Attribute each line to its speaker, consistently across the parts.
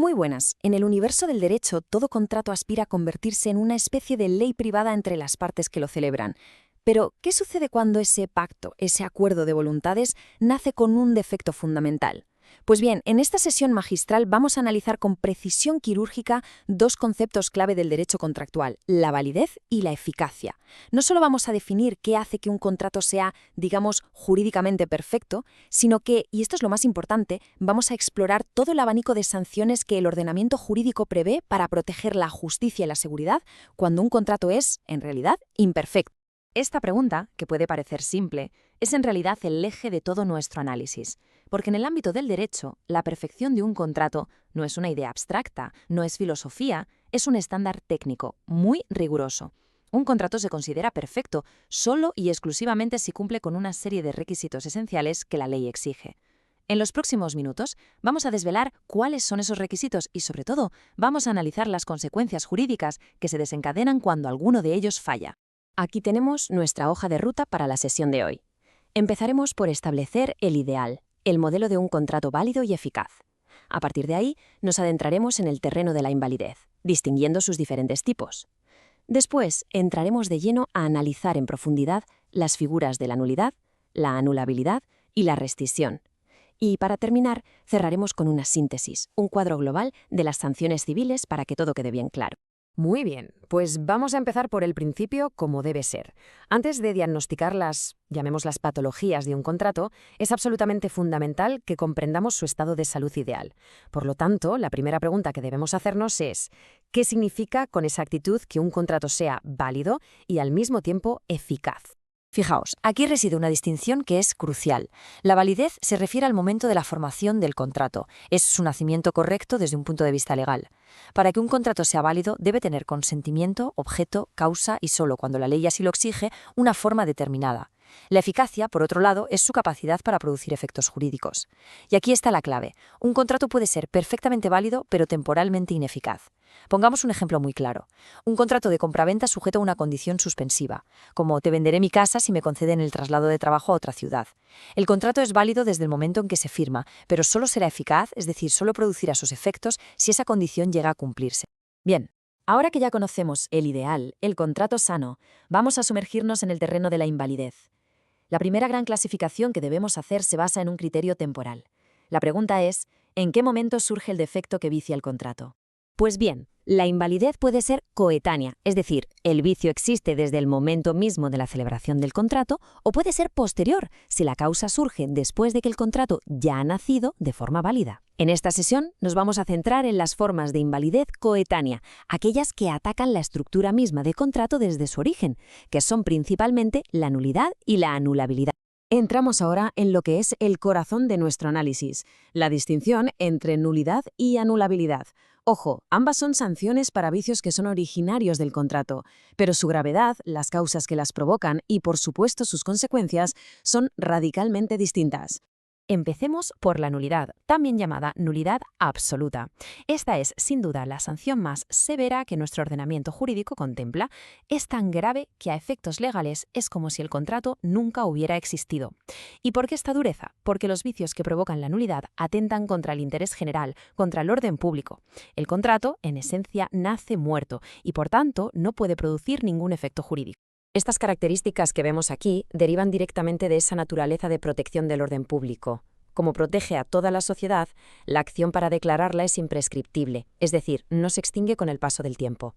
Speaker 1: Muy buenas. En el universo del derecho, todo contrato aspira a convertirse en una especie de ley privada entre las partes que lo celebran. Pero, ¿qué sucede cuando ese pacto, ese acuerdo de voluntades, nace con un defecto fundamental? Pues bien, en esta sesión magistral vamos a analizar con precisión quirúrgica dos conceptos clave del derecho contractual, la validez y la eficacia. No solo vamos a definir qué hace que un contrato sea, digamos, jurídicamente perfecto, sino que, y esto es lo más importante, vamos a explorar todo el abanico de sanciones que el ordenamiento jurídico prevé para proteger la justicia y la seguridad cuando un contrato es, en realidad, imperfecto. Esta pregunta, que puede parecer simple, es en realidad el eje de todo nuestro análisis, porque en el ámbito del derecho, la perfección de un contrato no es una idea abstracta, no es filosofía, es un estándar técnico, muy riguroso. Un contrato se considera perfecto solo y exclusivamente si cumple con una serie de requisitos esenciales que la ley exige. En los próximos minutos vamos a desvelar cuáles son esos requisitos y, sobre todo, vamos a analizar las consecuencias jurídicas que se desencadenan cuando alguno de ellos falla. Aquí tenemos nuestra hoja de ruta para la sesión de hoy. Empezaremos por establecer el ideal, el modelo de un contrato válido y eficaz. A partir de ahí, nos adentraremos en el terreno de la invalidez, distinguiendo sus diferentes tipos. Después, entraremos de lleno a analizar en profundidad las figuras de la nulidad, la anulabilidad y la rescisión. Y para terminar, cerraremos con una síntesis, un cuadro global de las sanciones civiles para que todo quede bien claro.
Speaker 2: Muy bien, pues vamos a empezar por el principio como debe ser. Antes de diagnosticar llamémoslas patologías de un contrato, es absolutamente fundamental que comprendamos su estado de salud ideal. Por lo tanto, la primera pregunta que debemos hacernos es, ¿qué significa con exactitud que un contrato sea válido y al mismo tiempo eficaz?
Speaker 1: Fijaos, aquí reside una distinción que es crucial. La validez se refiere al momento de la formación del contrato. Es su nacimiento correcto desde un punto de vista legal. Para que un contrato sea válido, debe tener consentimiento, objeto, causa y solo cuando la ley así lo exige, una forma determinada. La eficacia, por otro lado, es su capacidad para producir efectos jurídicos. Y aquí está la clave. Un contrato puede ser perfectamente válido, pero temporalmente ineficaz. Pongamos un ejemplo muy claro. Un contrato de compraventa sujeto a una condición suspensiva, como te venderé mi casa si me conceden el traslado de trabajo a otra ciudad. El contrato es válido desde el momento en que se firma, pero solo será eficaz, es decir, solo producirá sus efectos si esa condición llega a cumplirse. Bien, ahora que ya conocemos el ideal, el contrato sano, vamos a sumergirnos en el terreno de la invalidez. La primera gran clasificación que debemos hacer se basa en un criterio temporal. La pregunta es, ¿en qué momento surge el defecto que vicia el contrato? Pues bien, la invalidez puede ser coetánea, es decir, el vicio existe desde el momento mismo de la celebración del contrato, o puede ser posterior, si la causa surge después de que el contrato ya ha nacido de forma válida. En esta sesión nos vamos a centrar en las formas de invalidez coetánea, aquellas que atacan la estructura misma de contrato desde su origen, que son principalmente la nulidad y la anulabilidad.
Speaker 2: Entramos ahora en lo que es el corazón de nuestro análisis, la distinción entre nulidad y anulabilidad. Ojo, ambas son sanciones para vicios que son originarios del contrato, pero su gravedad, las causas que las provocan y, por supuesto, sus consecuencias son radicalmente distintas. Empecemos por la nulidad, también llamada nulidad absoluta. Esta es, sin duda, la sanción más severa que nuestro ordenamiento jurídico contempla. Es tan grave que a efectos legales es como si el contrato nunca hubiera existido. ¿Y por qué esta dureza? Porque los vicios que provocan la nulidad atentan contra el interés general, contra el orden público. El contrato, en esencia, nace muerto y, por tanto, no puede producir ningún efecto jurídico. Estas características que vemos aquí derivan directamente de esa naturaleza de protección del orden público. Como protege a toda la sociedad, la acción para declararla es imprescriptible, es decir, no se extingue con el paso del tiempo.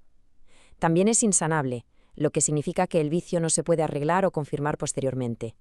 Speaker 2: También es insanable, lo que significa que el vicio no se puede arreglar o confirmar posteriormente.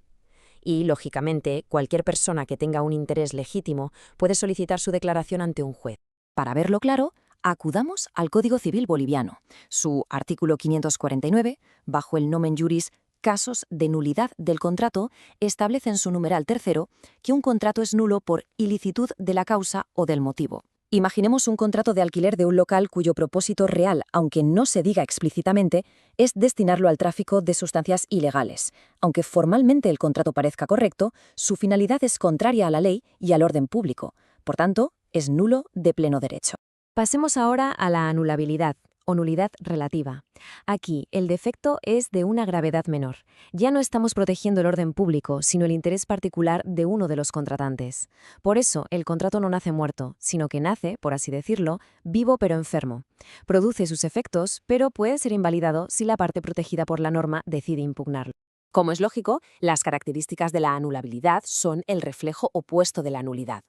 Speaker 2: Y, lógicamente, cualquier persona que tenga un interés legítimo puede solicitar su declaración ante un juez. Para verlo claro, acudamos al Código Civil boliviano. Su artículo 549, bajo el nomen juris casos de nulidad del contrato, establece en su numeral tercero que un contrato es nulo por ilicitud de la causa o del motivo. Imaginemos un contrato de alquiler de un local cuyo propósito real, aunque no se diga explícitamente, es destinarlo al tráfico de sustancias ilegales. Aunque formalmente el contrato parezca correcto, su finalidad es contraria a la ley y al orden público. Por tanto, es nulo de pleno derecho. Pasemos ahora a la anulabilidad, o nulidad relativa. Aquí, el defecto es de una gravedad menor. Ya no estamos protegiendo el orden público, sino el interés particular de uno de los contratantes. Por eso, el contrato no nace muerto, sino que nace, por así decirlo, vivo pero enfermo. Produce sus efectos, pero puede ser invalidado si la parte protegida por la norma decide impugnarlo. Como es lógico, las características de la anulabilidad son el reflejo opuesto de la nulidad.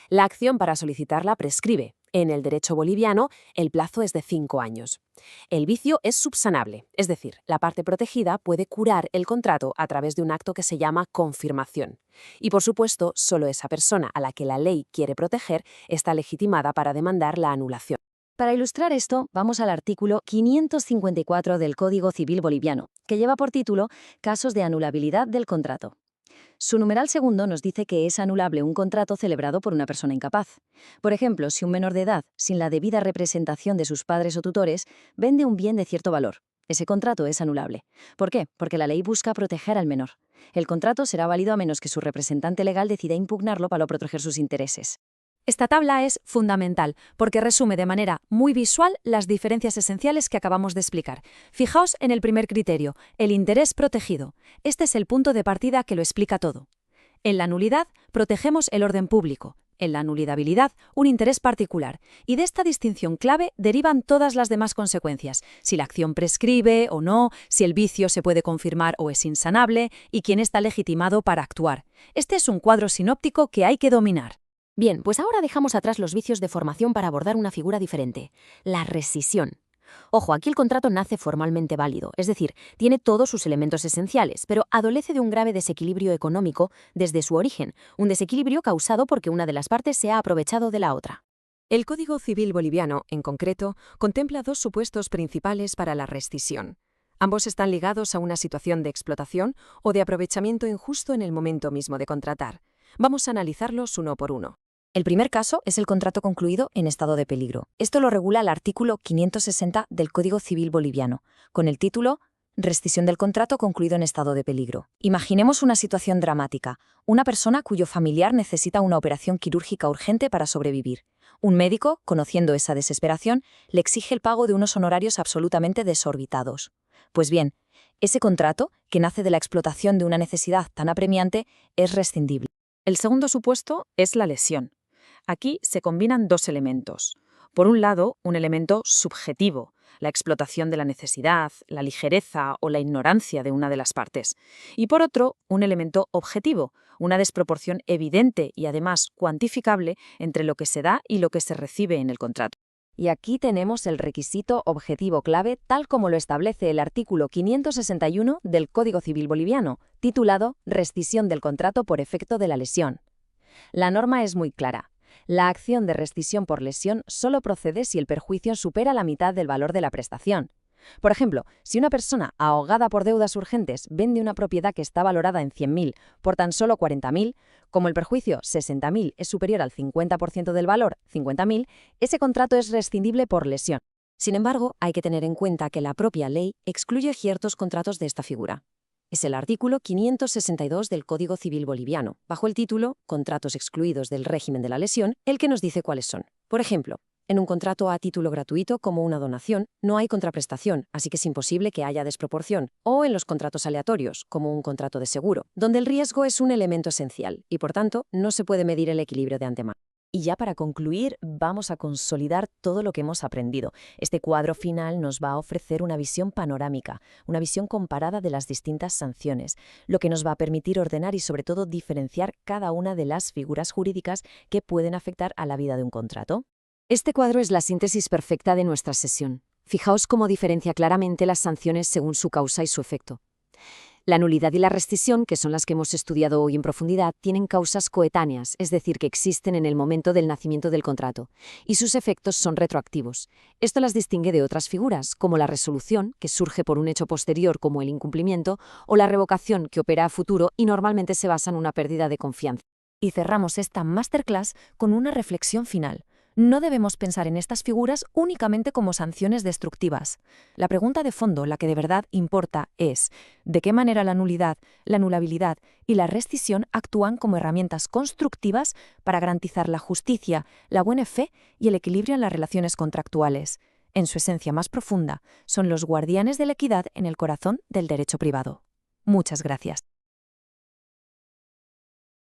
Speaker 2: La acción para solicitarla prescribe. En el derecho boliviano, el plazo es de 5 años. El vicio es subsanable, es decir, la parte protegida puede curar el contrato a través de un acto que se llama confirmación. Y por supuesto, solo esa persona a la que la ley quiere proteger está legitimada para demandar la anulación.
Speaker 1: Para ilustrar esto, vamos al artículo 554 del Código Civil Boliviano, que lleva por título Casos de anulabilidad del contrato. Su numeral segundo nos dice que es anulable un contrato celebrado por una persona incapaz. Por ejemplo, si un menor de edad, sin la debida representación de sus padres o tutores, vende un bien de cierto valor. Ese contrato es anulable. ¿Por qué? Porque la ley busca proteger al menor. El contrato será válido a menos que su representante legal decida impugnarlo para proteger sus intereses.
Speaker 2: Esta tabla es fundamental porque resume de manera muy visual las diferencias esenciales que acabamos de explicar. Fijaos en el primer criterio, el interés protegido. Este es el punto de partida que lo explica todo. En la nulidad, protegemos el orden público. En la nulidabilidad, un interés particular. Y de esta distinción clave derivan todas las demás consecuencias. Si la acción prescribe o no, si el vicio se puede confirmar o es insanable, y quién está legitimado para actuar. Este es un cuadro sinóptico que hay que dominar.
Speaker 1: Bien, pues ahora dejamos atrás los vicios de formación para abordar una figura diferente, la rescisión. Ojo, aquí el contrato nace formalmente válido, es decir, tiene todos sus elementos esenciales, pero adolece de un grave desequilibrio económico desde su origen, un desequilibrio causado porque una de las partes se ha aprovechado de la otra.
Speaker 2: El Código Civil boliviano, en concreto, contempla dos supuestos principales para la rescisión. Ambos están ligados a una situación de explotación o de aprovechamiento injusto en el momento mismo de contratar. Vamos a analizarlos uno por uno.
Speaker 1: El primer caso es el contrato concluido en estado de peligro. Esto lo regula el artículo 560 del Código Civil boliviano, con el título Rescisión del contrato concluido en estado de peligro. Imaginemos una situación dramática. Una persona cuyo familiar necesita una operación quirúrgica urgente para sobrevivir. Un médico, conociendo esa desesperación, le exige el pago de unos honorarios absolutamente desorbitados. Pues bien, ese contrato, que nace de la explotación de una necesidad tan apremiante, es rescindible.
Speaker 2: El segundo supuesto es la lesión. Aquí se combinan dos elementos. Por un lado, un elemento subjetivo, la explotación de la necesidad, la ligereza o la ignorancia de una de las partes. Y por otro, un elemento objetivo, una desproporción evidente y además cuantificable entre lo que se da y lo que se recibe en el contrato.
Speaker 1: Y aquí tenemos el requisito objetivo clave tal como lo establece el artículo 561 del Código Civil boliviano, titulado Rescisión del contrato por efecto de la lesión. La norma es muy clara. La acción de rescisión por lesión solo procede si el perjuicio supera la mitad del valor de la prestación. Por ejemplo, si una persona ahogada por deudas urgentes vende una propiedad que está valorada en 100.000 por tan solo 40.000, como el perjuicio 60.000 es superior al 50% del valor, 50.000, ese contrato es rescindible por lesión. Sin embargo, hay que tener en cuenta que la propia ley excluye ciertos contratos de esta figura. Es el artículo 562 del Código Civil boliviano, bajo el título Contratos excluidos del régimen de la lesión, el que nos dice cuáles son. Por ejemplo, en un contrato a título gratuito como una donación, no hay contraprestación, así que es imposible que haya desproporción. O en los contratos aleatorios, como un contrato de seguro, donde el riesgo es un elemento esencial y, por tanto, no se puede medir el equilibrio de antemano. Y ya para concluir, vamos a consolidar todo lo que hemos aprendido. Este cuadro final nos va a ofrecer una visión panorámica, una visión comparada de las distintas sanciones, lo que nos va a permitir ordenar y sobre todo diferenciar cada una de las figuras jurídicas que pueden afectar a la vida de un contrato. Este cuadro es la síntesis perfecta de nuestra sesión. Fijaos cómo diferencia claramente las sanciones según su causa y su efecto. La nulidad y la rescisión, que son las que hemos estudiado hoy en profundidad, tienen causas coetáneas, es decir, que existen en el momento del nacimiento del contrato, y sus efectos son retroactivos. Esto las distingue de otras figuras, como la resolución, que surge por un hecho posterior como el incumplimiento, o la revocación, que opera a futuro y normalmente se basa en una pérdida de confianza. Y cerramos esta masterclass con una reflexión final. No debemos pensar en estas figuras únicamente como sanciones destructivas. La pregunta de fondo, la que de verdad importa, es ¿de qué manera la nulidad, la anulabilidad y la rescisión actúan como herramientas constructivas para garantizar la justicia, la buena fe y el equilibrio en las relaciones contractuales? en su esencia más profunda, son los guardianes de la equidad en el corazón del derecho privado. Muchas gracias.